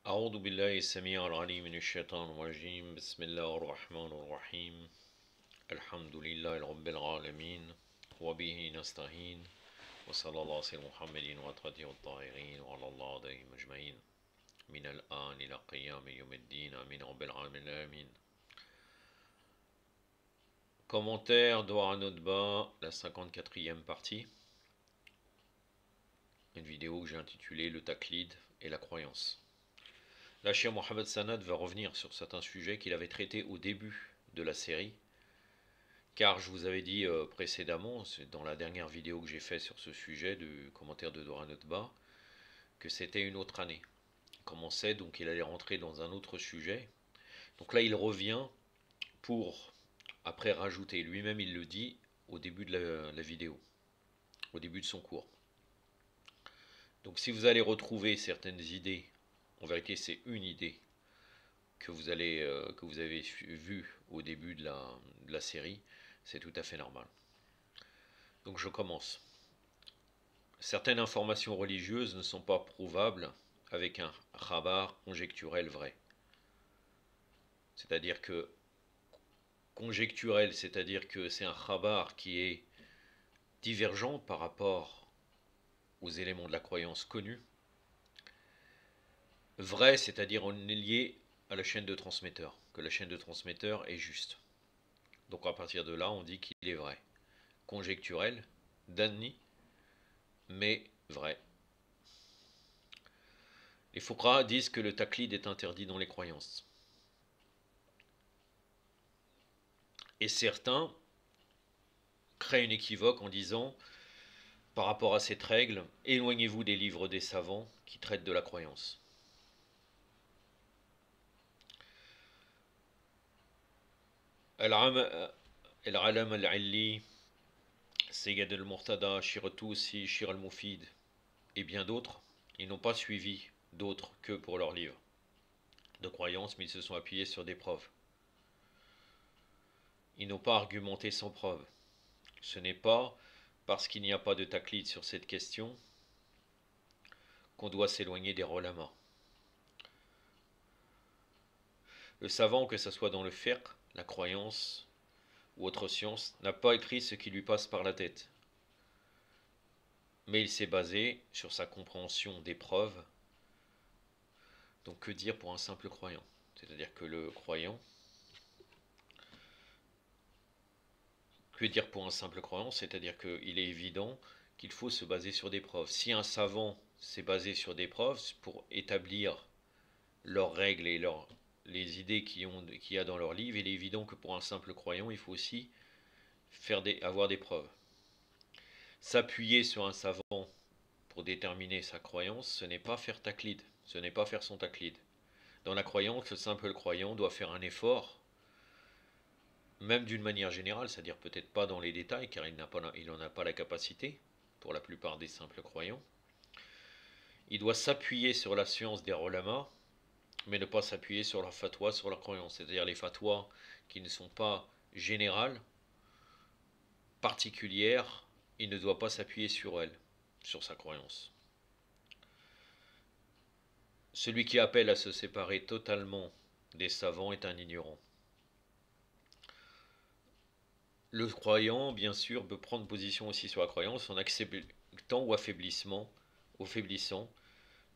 أعوذ بالله السميع العليم من الشيطان الرجيم بسم الله الرحمن الرحيم الحمد لله رب العالمين وبه نستعين وصلى الله على محمد وعلى الطاهرين وعلى الله عليهم أجمعين من الآن إلى قيام يوم الدين آمين رب العالمين آمين. Commentaire d'Oran Notba, la 54e partie. Une vidéo que j'ai intitulée Le Taqlid et la croyance. Là, Cheikh Mohamed Sanad va revenir sur certains sujets qu'il avait traités au début de la série, car je vous avais dit précédemment, dans la dernière vidéo que j'ai faite sur ce sujet du commentaire de Dora Notba, que c'était une autre année. Il commençait, donc il allait rentrer dans un autre sujet. Donc là, il revient pour, après rajouter, lui-même il le dit au début de la vidéo, au début de son cours. Donc si vous allez retrouver certaines idées, en vérité c'est une idée que vous avez vue au début de la série, c'est tout à fait normal. Donc je commence. Certaines informations religieuses ne sont pas prouvables avec un khabar conjecturel vrai. C'est-à-dire que conjecturel, c'est-à-dire que c'est un khabar qui est divergent par rapport aux éléments de la croyance connus. Vrai, c'est-à-dire on est lié à la chaîne de transmetteur, que la chaîne de transmetteur est juste. Donc à partir de là, on dit qu'il est vrai. Conjecturel, danni, mais vrai. Les Fuqaha disent que le taqlid est interdit dans les croyances. Et certains créent une équivoque en disant, par rapport à cette règle, éloignez-vous des livres des savants qui traitent de la croyance. Al-Alam al-Illi, Sayyid al-Murtada, Shir al-Tusi, Shir al-Mufid et bien d'autres, ils n'ont pas suivi d'autres que pour leurs livres de croyance, mais ils se sont appuyés sur des preuves. Ils n'ont pas argumenté sans preuve. Ce n'est pas parce qu'il n'y a pas de taqlid sur cette question qu'on doit s'éloigner des ulama. Le savant, que ce soit dans le fiqh, la croyance ou autre science, n'a pas écrit ce qui lui passe par la tête. Mais il s'est basé sur sa compréhension des preuves. Donc que dire pour un simple croyant? C'est-à-dire que le croyant... Que dire pour un simple croyant? C'est-à-dire qu'il est évident qu'il faut se baser sur des preuves. Si un savant s'est basé sur des preuves pour établir leurs règles et les idées qu'il y a dans leurs livres, il est évident que pour un simple croyant, il faut aussi avoir des preuves. S'appuyer sur un savant pour déterminer sa croyance, ce n'est pas faire taqlid, ce n'est pas faire son taqlid. Dans la croyance, le simple croyant doit faire un effort, même d'une manière générale, c'est-à-dire peut-être pas dans les détails, car il n'en a pas la capacité, pour la plupart des simples croyants. Il doit s'appuyer sur la science des ulama, mais ne pas s'appuyer sur leur fatwa, sur leur croyance, c'est-à-dire les fatwas qui ne sont pas générales, particulières, il ne doit pas s'appuyer sur elles, sur sa croyance. Celui qui appelle à se séparer totalement des savants est un ignorant. Le croyant, bien sûr, peut prendre position aussi sur la croyance en acceptant ou affaiblissant,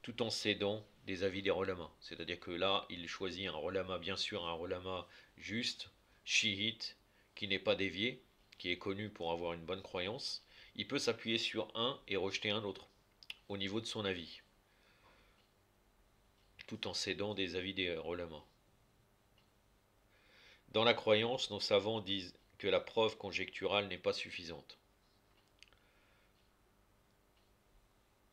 tout en cédant des avis des ulama. C'est-à-dire que là, il choisit un ulama, bien sûr, un ulama juste, chiite, qui n'est pas dévié, qui est connu pour avoir une bonne croyance. Il peut s'appuyer sur un et rejeter un autre, au niveau de son avis, tout en cédant des avis des ulama. Dans la croyance, nos savants disent que la preuve conjecturale n'est pas suffisante.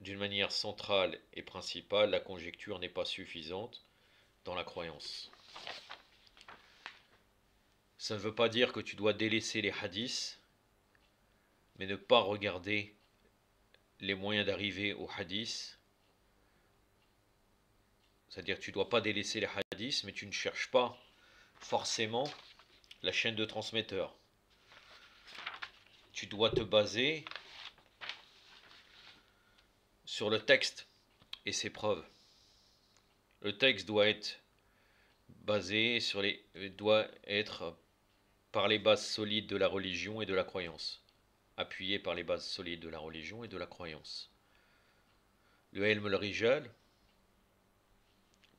D'une manière centrale et principale, la conjecture n'est pas suffisante dans la croyance. Ça ne veut pas dire que tu dois délaisser les hadiths, mais ne pas regarder les moyens d'arriver aux hadiths. C'est-à-dire que tu ne dois pas délaisser les hadiths, mais tu ne cherches pas forcément la chaîne de transmetteur. Tu dois te baser sur le texte et ses preuves. Le texte doit être doit être par les bases solides de la religion et de la croyance. Appuyé par les bases solides de la religion et de la croyance. Le ilm al-rijal,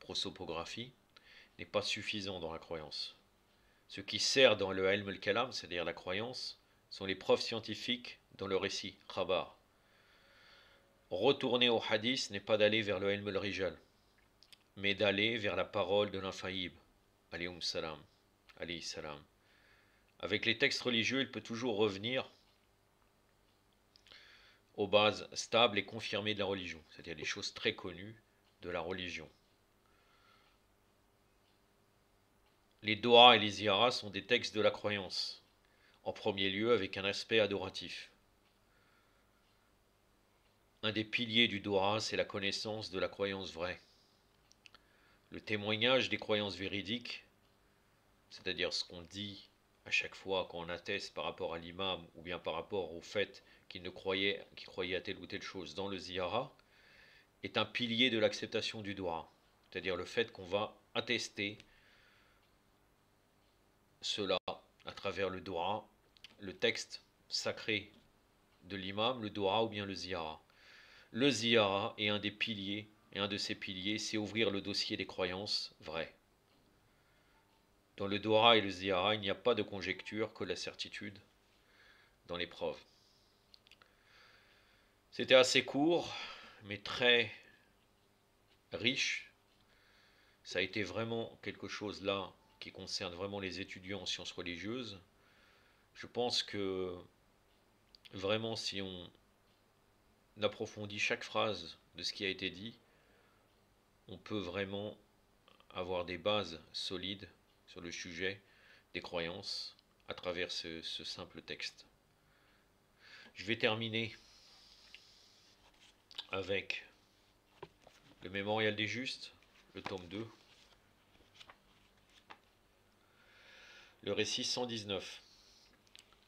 prosopographie, n'est pas suffisant dans la croyance. Ce qui sert dans le ilm al-kalam, c'est-à-dire la croyance, sont les preuves scientifiques dans le récit, khabar. Retourner au hadith n'est pas d'aller vers le ilm al-rijal, mais d'aller vers la parole de l'infaillible, alayhi salam, alayhi salam. Avec les textes religieux, il peut toujours revenir aux bases stables et confirmées de la religion, c'est-à-dire les choses très connues de la religion. Les dohas et les ziyaras sont des textes de la croyance, en premier lieu avec un aspect adoratif. Un des piliers du doha, c'est la connaissance de la croyance vraie. Le témoignage des croyances véridiques, c'est-à-dire ce qu'on dit à chaque fois qu'on atteste par rapport à l'imam ou bien par rapport au fait qu'il croyait à telle ou telle chose dans le ziyara, est un pilier de l'acceptation du doha. C'est-à-dire le fait qu'on va attester cela à travers le doha, le texte sacré de l'imam, le doha ou bien le ziyara. Le ziyara est un des piliers, et un de ces piliers, c'est ouvrir le dossier des croyances vraies. Dans le doha et le ziyara, il n'y a pas de conjecture que la certitude dans l'épreuve. C'était assez court, mais très riche. Ça a été vraiment quelque chose là qui concerne vraiment les étudiants en sciences religieuses. Je pense que vraiment si on approfondit chaque phrase de ce qui a été dit, on peut vraiment avoir des bases solides sur le sujet des croyances à travers ce simple texte. Je vais terminer avec le Mémorial des Justes, le tome 2, le récit 119,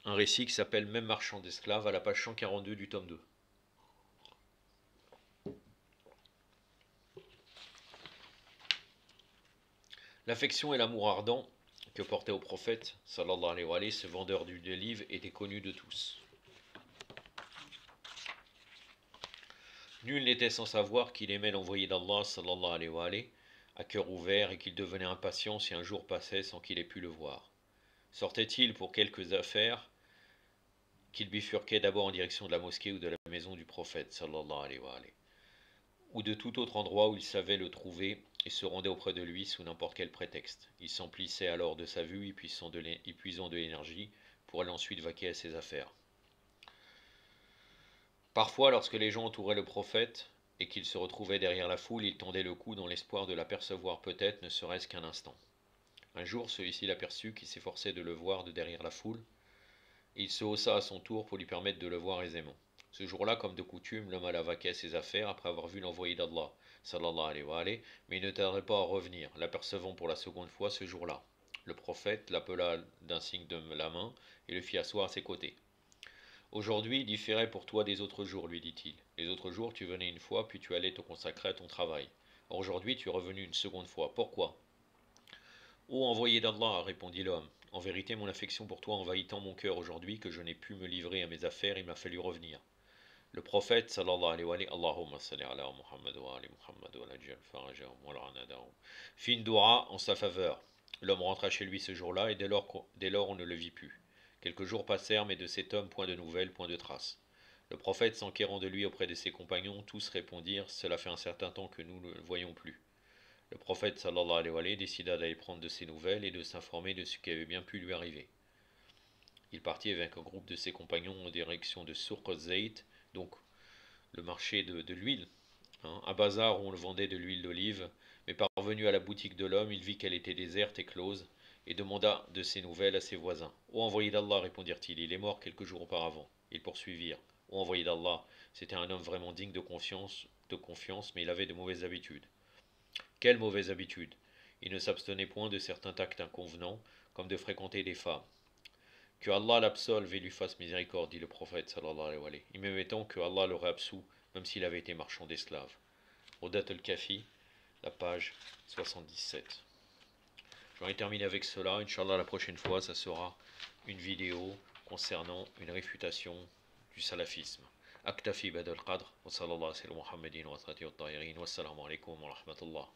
un récit qui s'appelle Même marchand d'esclaves à la page 142 du tome 2. L'affection et l'amour ardent que portait au prophète, sallallahu alayhi wa sallam, ce vendeur de livres, était connu de tous. Nul n'était sans savoir qu'il aimait l'envoyé d'Allah, sallallahu alayhi wa sallam, à cœur ouvert, et qu'il devenait impatient si un jour passait sans qu'il ait pu le voir. Sortait-il pour quelques affaires, qu'il bifurquait d'abord en direction de la mosquée ou de la maison du prophète, sallallahu alayhi wa sallam, ou de tout autre endroit où il savait le trouver, et se rendait auprès de lui sous n'importe quel prétexte. Il s'emplissait alors de sa vue, épuisant de l'énergie, pour aller ensuite vaquer à ses affaires. Parfois, lorsque les gens entouraient le prophète, et qu'il se retrouvait derrière la foule, il tendait le cou dans l'espoir de l'apercevoir peut-être, ne serait-ce qu'un instant. Un jour, celui-ci l'aperçut, qui s'efforçait de le voir de derrière la foule, et il se haussa à son tour pour lui permettre de le voir aisément. Ce jour-là, comme de coutume, l'homme alla vaquer à ses affaires après avoir vu l'envoyé d'Allah, sallallahu alayhi wa sallam, mais il ne tardait pas à revenir, l'apercevant pour la seconde fois ce jour-là. Le prophète l'appela d'un signe de la main et le fit asseoir à ses côtés. Aujourd'hui différait pour toi des autres jours, lui dit-il. Les autres jours, tu venais une fois, puis tu allais te consacrer à ton travail. Or aujourd'hui, tu es revenu une seconde fois. Pourquoi? Ô envoyé d'Allah, répondit l'homme, en vérité, mon affection pour toi envahit tant mon cœur aujourd'hui que je n'ai pu me livrer à mes affaires, il m'a fallu revenir. Le prophète, sallallahu alayhi wa sallam, Allahumma salli ala Muhammad wa ali Muhammad wa ala farajahum wa la'anadahum, fit une doua en sa faveur. L'homme rentra chez lui ce jour-là, et dès lors on ne le vit plus. Quelques jours passèrent, mais de cet homme point de nouvelles, point de traces. Le prophète, s'enquérant de lui auprès de ses compagnons, tous répondirent, cela fait un certain temps que nous ne le voyons plus. Le prophète, sallallahu alayhi wa sallam, décida d'aller prendre de ses nouvelles et de s'informer de ce qui avait bien pu lui arriver. Il partit avec un groupe de ses compagnons en direction de Surq al-Zayt, donc le marché de l'huile, un bazar où on le vendait de l'huile d'olive, mais parvenu à la boutique de l'homme, il vit qu'elle était déserte et close, et demanda de ses nouvelles à ses voisins. Ô envoyé d'Allah, répondirent-ils, il est mort quelques jours auparavant. Ils poursuivirent. Ô envoyé d'Allah, c'était un homme vraiment digne de confiance, mais il avait de mauvaises habitudes. Quelle mauvaise habitude! Il ne s'abstenait point de certains actes inconvenants, comme de fréquenter des femmes. Que Allah l'absolve et lui fasse miséricorde, dit le prophète sallallahu alayhi wa sallam. Il m'aimait tant que Allah l'aurait absous, même s'il avait été marchand d'esclaves. Odat al-Kafi, la page 77. J'en ai terminé avec cela. Inch'Allah, la prochaine fois, ça sera une vidéo concernant une réfutation du salafisme. أكتفي بهذا القدر وصلى الله على سيدنا محمد وصحبه الطاهرين والسلام عليكم ورحمة الله.